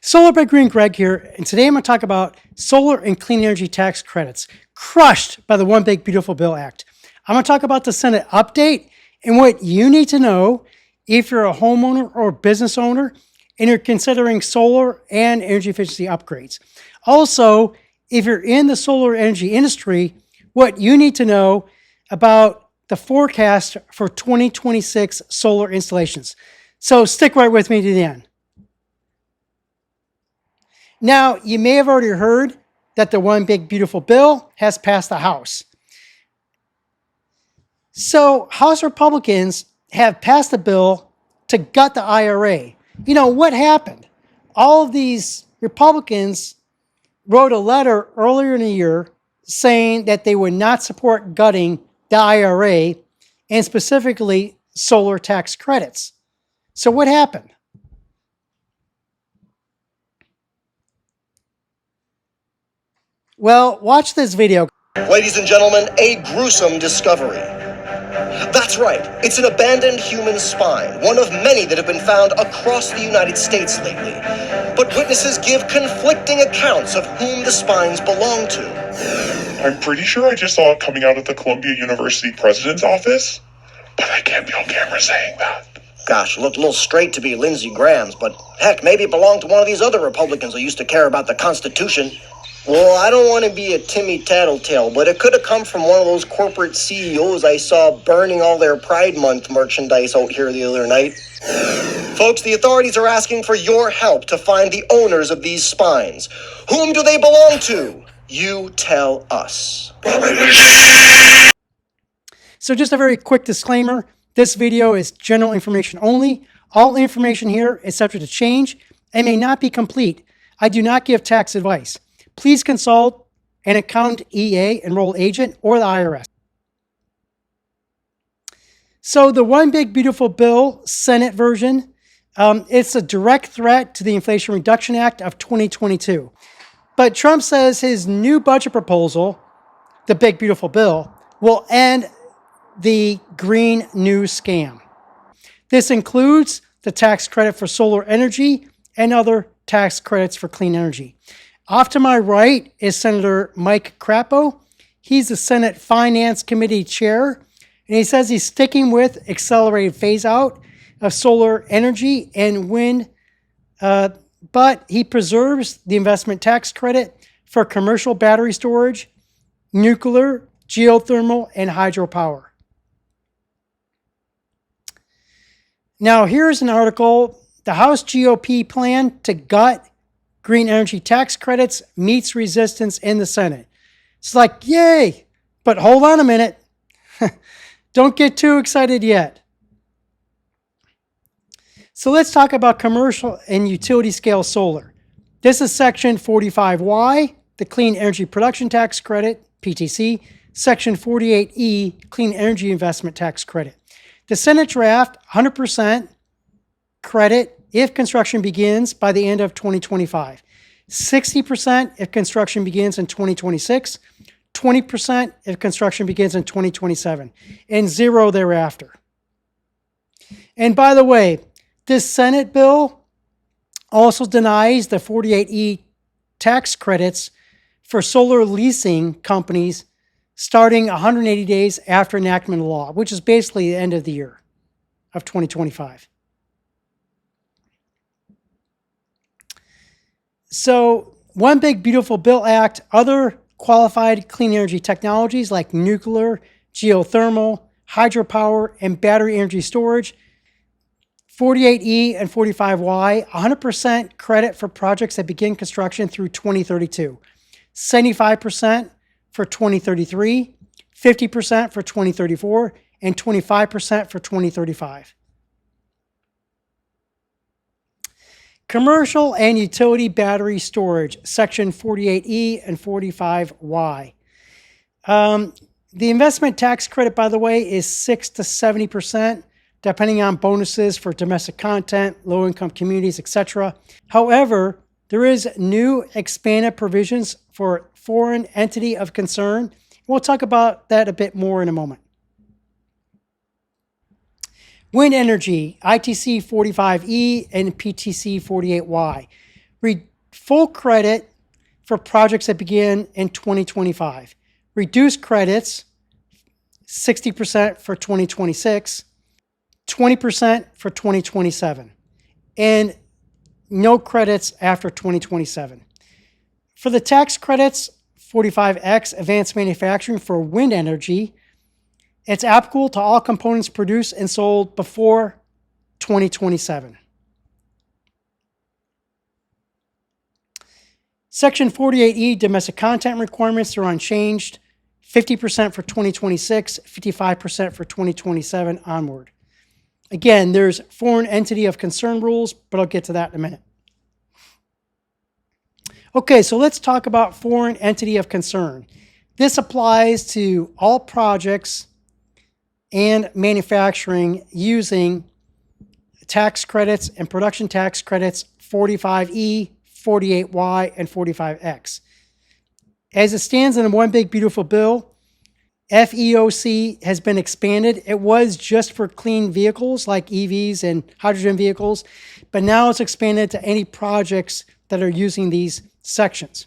Solar by Green Greg here, and today I'm going to talk about solar and clean energy tax credits crushed by the One Big Beautiful Bill Act. I'm going to talk about the Senate update and what you need to know if you're a homeowner or business owner and you're considering solar and energy efficiency upgrades. Also, if you're in the solar energy industry, what you need to know about the forecast for 2026 solar installations. So stick right with me to the end. Now, you may have already heard that the One Big Beautiful Bill has passed the House. So House Republicans have passed a bill to gut the IRA. You know, what happened? All of these Republicans wrote a letter earlier in the year saying that they would not support gutting the IRA and specifically solar tax credits. So what happened? Well, watch this video. Ladies and gentlemen, a gruesome discovery. That's right, it's an abandoned human spine, one of many that have been found across the United States lately. But witnesses give conflicting accounts of whom the spines belong to. I'm pretty sure I just saw it coming out of the Columbia University president's office, but I can't be on camera saying that. Gosh, it looked a little straight to be Lindsey Graham's, but heck, maybe it belonged to one of these other Republicans who used to care about the Constitution. Well, I don't want to be a Timmy Tattletale, but it could have come from one of those corporate CEOs I saw burning all their Pride Month merchandise out here the other night. Folks, the authorities are asking for your help to find the owners of these spines. Whom do they belong to? You tell us. So just a very quick disclaimer. This video is general information only. All information here is subject to change and may not be complete. I do not give tax advice. Please consult an accountant, EA, enrolled agent, or the IRS. So the One Big Beautiful Bill, Senate version, it's a direct threat to the Inflation Reduction Act of 2022. But Trump says his new budget proposal, the Big Beautiful Bill, will end the Green New Scam. This includes the tax credit for solar energy and other tax credits for clean energy. Off to my right is Senator Mike Crapo. He's the Senate Finance Committee chair, and he says he's sticking with accelerated phase out of solar energy and wind, but he preserves the investment tax credit for commercial battery storage, nuclear, geothermal, and hydropower. Now, here's an article. The House GOP plan to gut green energy tax credits meets resistance in the Senate. It's like, yay, but hold on a minute. Don't get too excited yet. So let's talk about commercial and utility scale solar. This is Section 45Y, the Clean Energy Production Tax Credit, PTC, Section 48E, Clean Energy Investment Tax Credit. The Senate draft, 100% credit if construction begins by the end of 2025, 60% if construction begins in 2026, 20% if construction begins in 2027, and zero thereafter. And by the way, this Senate bill also denies the 48E tax credits for solar leasing companies starting 180 days after enactment of law, which is basically the end of the year of 2025. So, One Big Beautiful Bill Act, other qualified clean energy technologies like nuclear, geothermal, hydropower, and battery energy storage, 48E and 45Y, 100% credit for projects that begin construction through 2032, 75% for 2033, 50% for 2034, and 25% for 2035. Commercial and utility battery storage, Section 48E and 45Y. The investment tax credit, by the way, is 6 to 70%, depending on bonuses for domestic content, low-income communities, etc. However, there is new expanded provisions for foreign entity of concern. We'll talk about that a bit more in a moment. Wind energy, ITC 45E and PTC 48Y. Full credit for projects that begin in 2025. Reduced credits, 60% for 2026, 20% for 2027, and no credits after 2027. For the tax credits, 45X advanced manufacturing for wind energy, it's applicable to all components produced and sold before 2027. Section 48E domestic content requirements are unchanged, 50% for 2026, 55% for 2027 onward. Again, there's foreign entity of concern rules, but I'll get to that in a minute. Okay, so let's talk about foreign entity of concern. This applies to all projects and manufacturing using tax credits and production tax credits 45E, 48Y, and 45X. As it stands in the One Big Beautiful Bill, FEOC has been expanded. It was just for clean vehicles like EVs and hydrogen vehicles, but now it's expanded to any projects that are using these sections.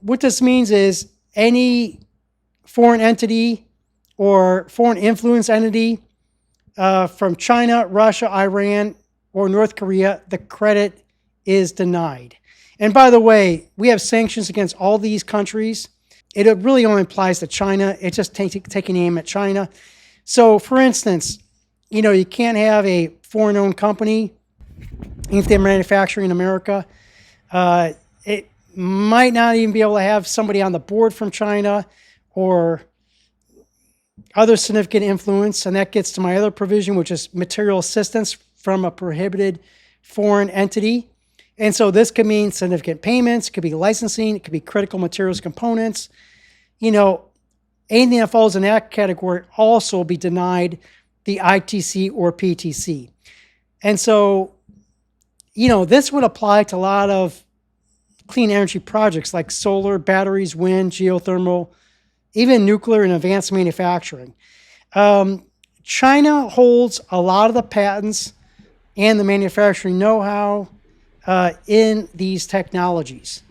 What this means is any foreign entity or foreign influence entity from China, Russia, Iran, or North Korea, the credit is denied. And by the way, we have sanctions against all these countries. It really only applies to China. It's just taking aim at China. So for instance, you can't have a foreign-owned company if they're manufacturing in America. It might not even be able to have somebody on the board from China or other significant influence. And that gets to my other provision, which is material assistance from a prohibited foreign entity. And so this could mean significant payments, it could be licensing, it could be critical materials components. Anything that falls in that category also will be denied the ITC or PTC. And so, this would apply to a lot of clean energy projects like solar, batteries, wind, geothermal, even nuclear and advanced manufacturing. China holds a lot of the patents and the manufacturing know-how in these technologies.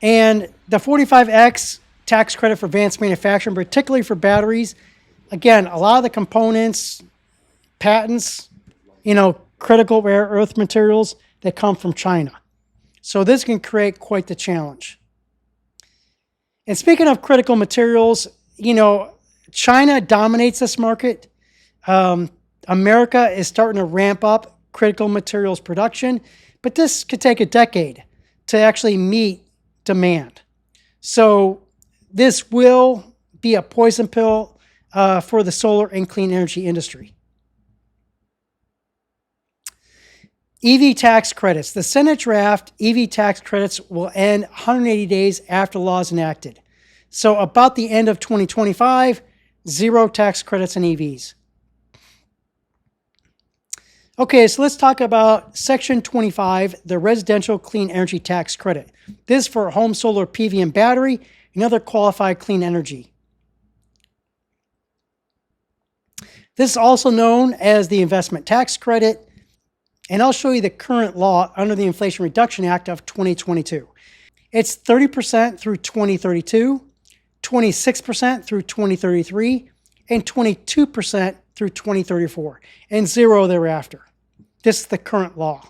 And the 45X tax credit for advanced manufacturing, particularly for batteries, again, a lot of the components, patents, critical rare earth materials that come from China. So this can create quite the challenge. And speaking of critical materials, China dominates this market. America is starting to ramp up critical materials production, but this could take a decade to actually meet demand. So this will be a poison pill for the solar and clean energy industry. EV tax credits. The Senate draft EV tax credits will end 180 days after the law is enacted. So about the end of 2025, 0 tax credits on EVs. Okay, so let's talk about Section 25, the Residential Clean Energy Tax Credit. This is for home solar PV and battery and other qualified clean energy. This is also known as the Investment Tax Credit, and I'll show you the current law under the Inflation Reduction Act of 2022. It's 30% through 2032, 26% through 2033, and 22% through 2034, and 0 thereafter. This is the current law.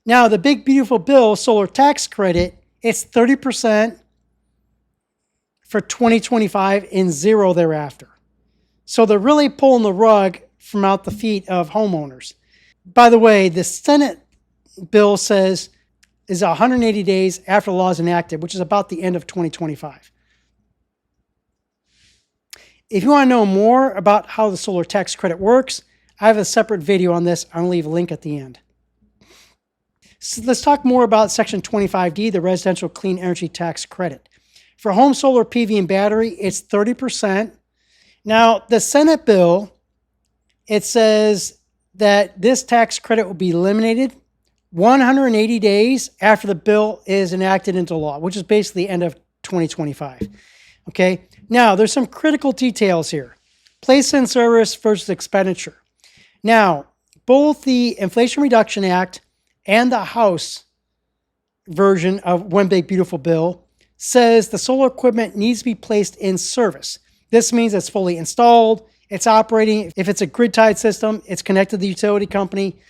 Now, the Big Beautiful Bill solar tax credit, it's 30% for 2025 and 0 thereafter. So they're really pulling the rug from out the feet of homeowners. By the way, the Senate bill says is 180 days after the law is enacted, which is about the end of 2025. If you want to know more about how the solar tax credit works, I have a separate video on this. I'll leave a link at the end. So let's talk more about Section 25D, the Residential Clean Energy Tax Credit. For home solar PV and battery, it's 30%. Now, the Senate bill, it says that this tax credit will be eliminated 180 days after the bill is enacted into law, which is basically the end of 2025. Okay, now there's some critical details here. Place in service versus expenditure. Now, both the Inflation Reduction Act and the House version of One Big Beautiful Bill says the solar equipment needs to be placed in service. This means it's fully installed, it's operating. If it's a grid-tied system, it's connected to the utility company,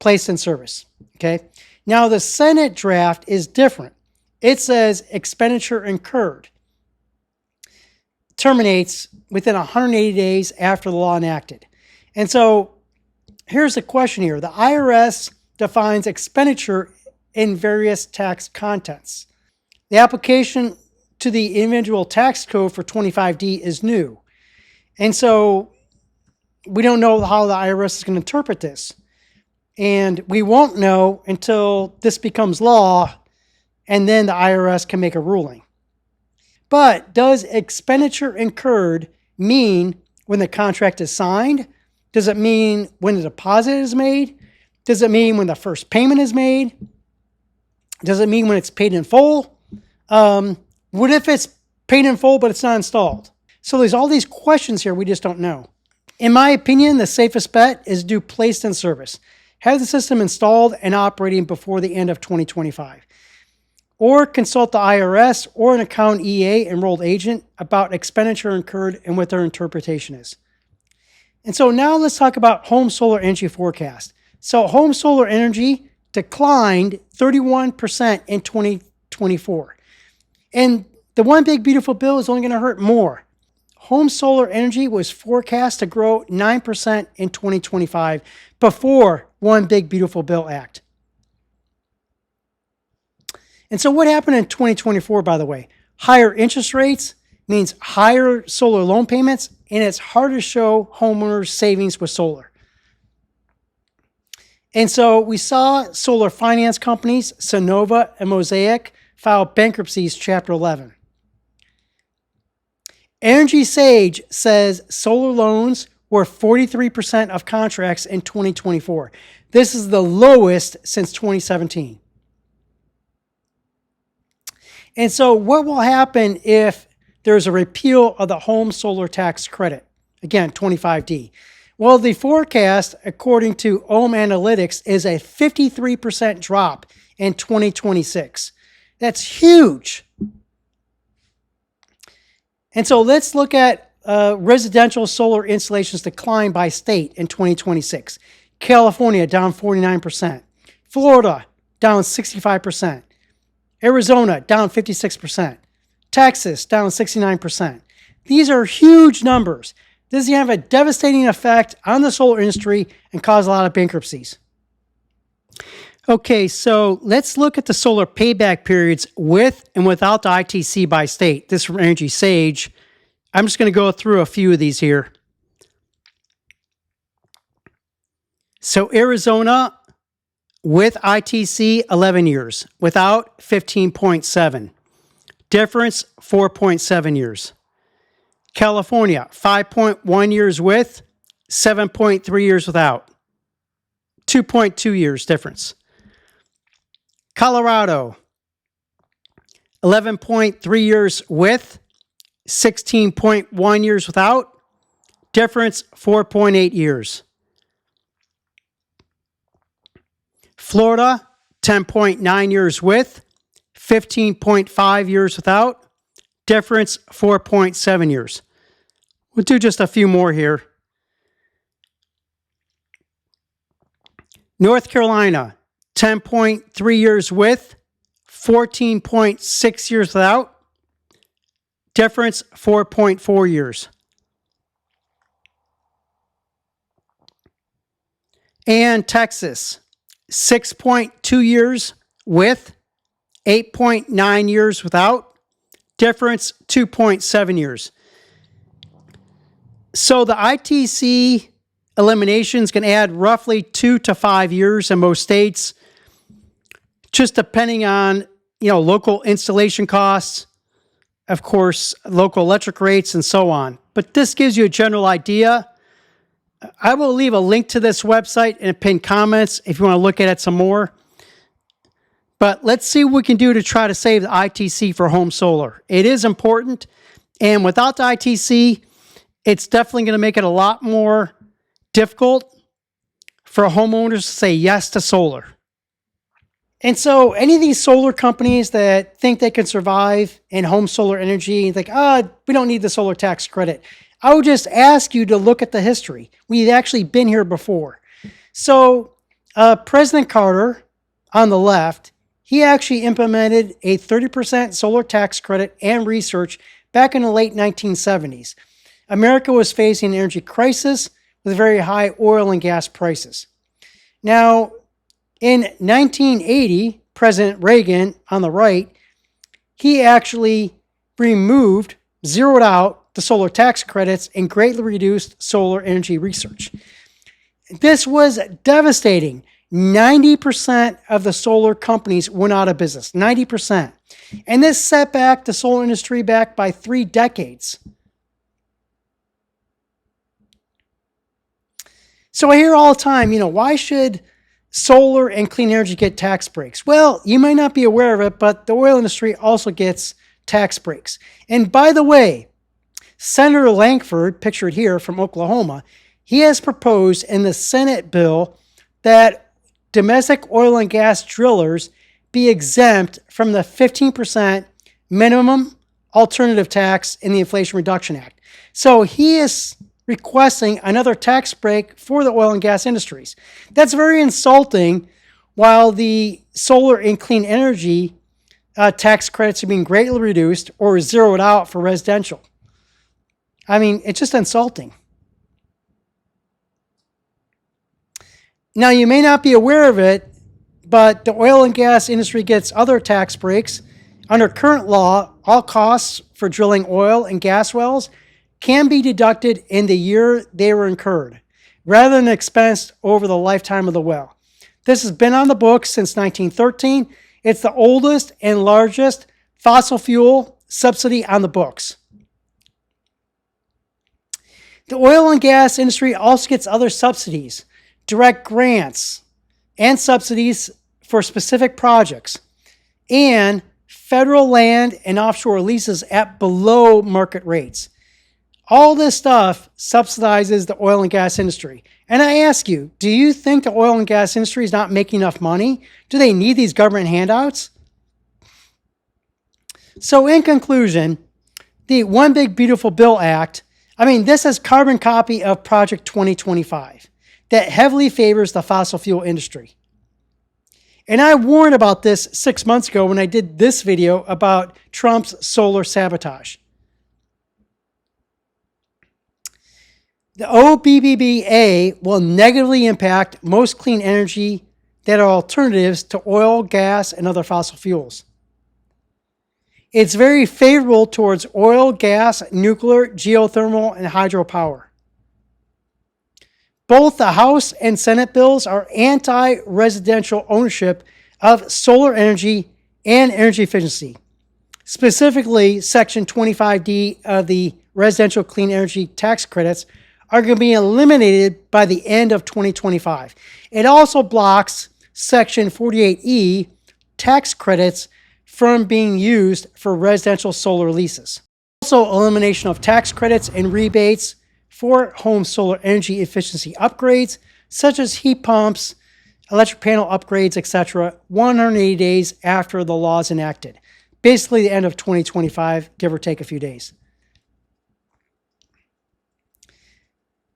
placed in service. Okay. Now the Senate draft is different. It says expenditure incurred terminates within 180 days after the law enacted. And so here's the question here. The IRS defines expenditure in various tax contents. The application to the individual tax code for 25D is new. And so we don't know how the IRS is going to interpret this. And we won't know until this becomes law, and then the IRS can make a ruling. But does expenditure incurred mean when the contract is signed? Does it mean when the deposit is made? Does it mean when the first payment is made? Does it mean when it's paid in full? What if it's paid in full but it's not installed? So there's all these questions here we just don't know. In my opinion, the safest bet is do placed in service. Have the system installed and operating before the end of 2025. Or consult the IRS or an account EA enrolled agent about expenditure incurred and what their interpretation is. And so now let's talk about home solar energy forecast. So home solar energy declined 31% in 2024. And the One Big Beautiful Bill is only going to hurt more. Home solar energy was forecast to grow 9% in 2025 before One Big Beautiful Bill Act. And so what happened in 2024, by the way? Higher interest rates means higher solar loan payments, and it's harder to show homeowners savings with solar. And so we saw solar finance companies, Sonova and Mosaic, file bankruptcies, Chapter 11. Energy Sage says solar loans were 43% of contracts in 2024. This is the lowest since 2017. And so what will happen if there's a repeal of the home solar tax credit? Again, 25D. Well, the forecast, according to Ohm Analytics, is a 53% drop in 2026. That's huge. And so let's look at residential solar installations decline by state in 2026. California down 49%. Florida down 65%. Arizona down 56%. Texas down 69%. These are huge numbers. This is going to have a devastating effect on the solar industry and cause a lot of bankruptcies. Okay, so let's look at the solar payback periods with and without the ITC by state. This is from Energy Sage. I'm just going to go through a few of these here. So Arizona with ITC, 11 years. Without, 15.7. Difference, 4.7 years. California, 5.1 years with, 7.3 years without. 2.2 years difference. Colorado, 11.3 years with, 16.1 years without. Difference, 4.8 years. Florida, 10.9 years with, 15.5 years without. Difference, 4.7 years. We'll do just a few more here. North Carolina, 10.3 years with, 14.6 years without. Difference, 4.4 years. And Texas, 6.2 years with, 8.9 years without. Difference, 2.7 years. So the ITC eliminations can add roughly 2 to 5 years in most states, just depending on, local installation costs, of course, local electric rates, and so on. But this gives you a general idea. I will leave a link to this website in the pinned comments if you want to look at it some more. But let's see what we can do to try to save the ITC for home solar. It is important, and without the ITC, it's definitely going to make it a lot more difficult for homeowners to say yes to solar. And so any of these solar companies that think they can survive in home solar energy, think, we don't need the solar tax credit. I would just ask you to look at the history. We've actually been here before. So President Carter on the left, he actually implemented a 30% solar tax credit and research back in the late 1970s. America was facing an energy crisis with very high oil and gas prices. Now, in 1980, President Reagan on the right, he actually zeroed out the solar tax credits and greatly reduced solar energy research. This was devastating. 90% of the solar companies went out of business, 90%. And this set back the solar industry back by 3 decades. So I hear all the time, why should solar and clean energy get tax breaks? Well, you might not be aware of it, but the oil industry also gets tax breaks. And by the way, Senator Langford, pictured here from Oklahoma, he has proposed in the Senate bill that domestic oil and gas drillers be exempt from the 15% minimum alternative tax in the Inflation Reduction Act. So he is requesting another tax break for the oil and gas industries. That's very insulting, while the solar and clean energy tax credits are being greatly reduced or zeroed out for residential. I mean, it's just insulting. Now, you may not be aware of it, but the oil and gas industry gets other tax breaks. Under current law, all costs for drilling oil and gas wells can be deducted in the year they were incurred, rather than expensed over the lifetime of the well. This has been on the books since 1913. It's the oldest and largest fossil fuel subsidy on the books. The oil and gas industry also gets other subsidies, direct grants, and subsidies for specific projects, and federal land and offshore leases at below market rates. All this stuff subsidizes the oil and gas industry. And I ask you, do you think the oil and gas industry is not making enough money? Do they need these government handouts? So in conclusion, the One Big Beautiful Bill Act, this is carbon copy of Project 2025 that heavily favors the fossil fuel industry. And I warned about this 6 months ago when I did this video about Trump's solar sabotage. The OBBBA will negatively impact most clean energy that are alternatives to oil, gas, and other fossil fuels. It's very favorable towards oil, gas, nuclear, geothermal, and hydropower. Both the House and Senate bills are anti-residential ownership of solar energy and energy efficiency. Specifically, Section 25D of the Residential Clean Energy Tax Credits are going to be eliminated by the end of 2025. It also blocks Section 48E tax credits from being used for residential solar leases. Also, elimination of tax credits and rebates for home solar energy efficiency upgrades, such as heat pumps, electric panel upgrades, etc., 180 days after the law is enacted. Basically, the end of 2025, give or take a few days.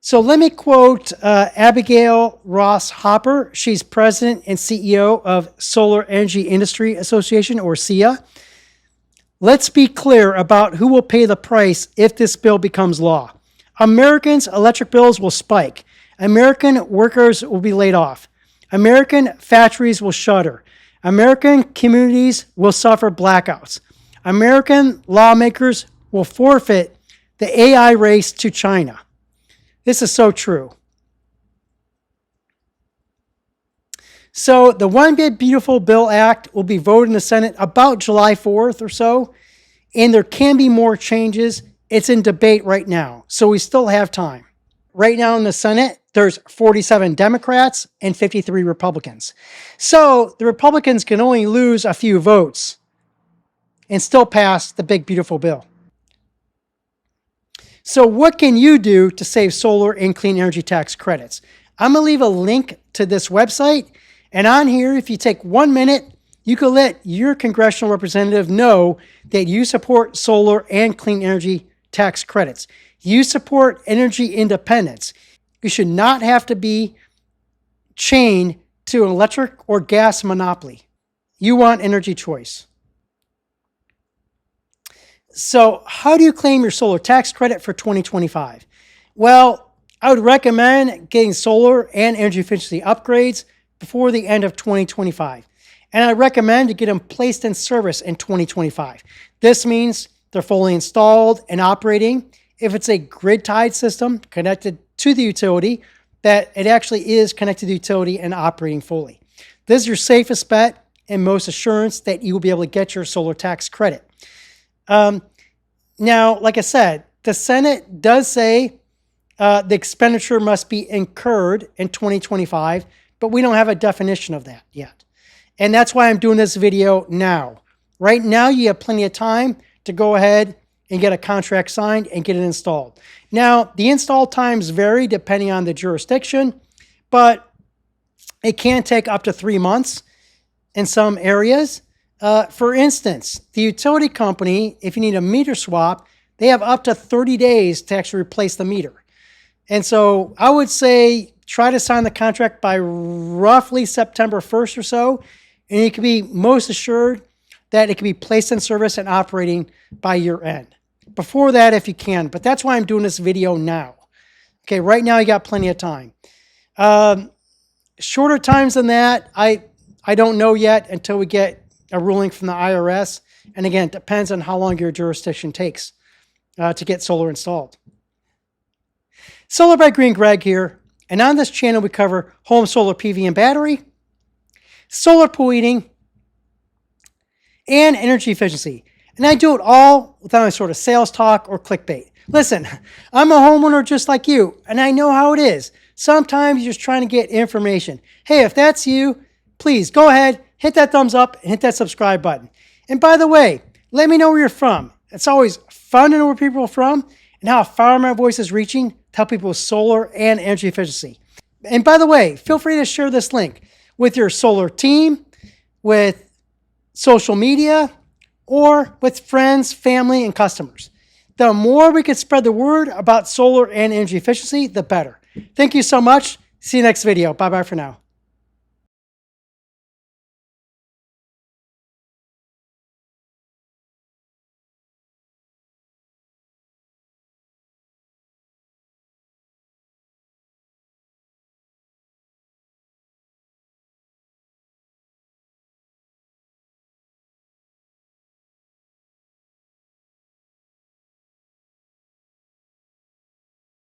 So let me quote Abigail Ross Hopper. She's president and CEO of Solar Energy Industry Association, or SEIA. Let's be clear about who will pay the price if this bill becomes law. Americans' electric bills will spike. American workers will be laid off. American factories will shutter. American communities will suffer blackouts. American lawmakers will forfeit the AI race to China. This is so true. So the One Big Beautiful Bill Act will be voted in the Senate about July 4th or so, and there can be more changes. It's in debate right now, so we still have time. Right now in the Senate, there's 47 Democrats and 53 Republicans. So the Republicans can only lose a few votes and still pass the Big Beautiful Bill. So what can you do to save solar and clean energy tax credits? I'm going to leave a link to this website. And on here, if you take 1 minute, you can let your congressional representative know that you support solar and clean energy tax credits. You support energy independence. You should not have to be chained to an electric or gas monopoly. You want energy choice. So how do you claim your solar tax credit for 2025? Well, I would recommend getting solar and energy efficiency upgrades before the end of 2025. And I recommend to get them placed in service in 2025. This means they're fully installed and operating. If it's a grid-tied system connected to the utility, that it actually is connected to the utility and operating fully. This is your safest bet and most assurance that you will be able to get your solar tax credit. Now, like I said, the Senate does say the expenditure must be incurred in 2025, but we don't have a definition of that yet. And that's why I'm doing this video now. Right now, you have plenty of time to go ahead and get a contract signed and get it installed. Now, the install times vary depending on the jurisdiction, but it can take up to 3 months in some areas. For instance, the utility company, if you need a meter swap, they have up to 30 days to actually replace the meter. And so I would say try to sign the contract by roughly September 1st or so, and you can be most assured that it can be placed in service and operating by year end. Before that, if you can, but that's why I'm doing this video now. Okay, right now you got plenty of time. Shorter times than that, I don't know yet until we get a ruling from the IRS. And again, it depends on how long your jurisdiction takes to get solar installed. Solar by Green Greg here, and on this channel we cover home solar PV and battery, solar pool heating, and energy efficiency. And I do it all without any sort of sales talk or clickbait. Listen, I'm a homeowner just like you, and I know how it is. Sometimes you're just trying to get information. Hey, if that's you, please go ahead, hit that thumbs up, and hit that subscribe button. And by the way, let me know where you're from. It's always fun to know where people are from and how far my voice is reaching to help people with solar and energy efficiency. And by the way, feel free to share this link with your solar team, with social media, or with friends, family, and customers. The more we can spread the word about solar and energy efficiency, the better. Thank you so much. See you next video. Bye-bye for now.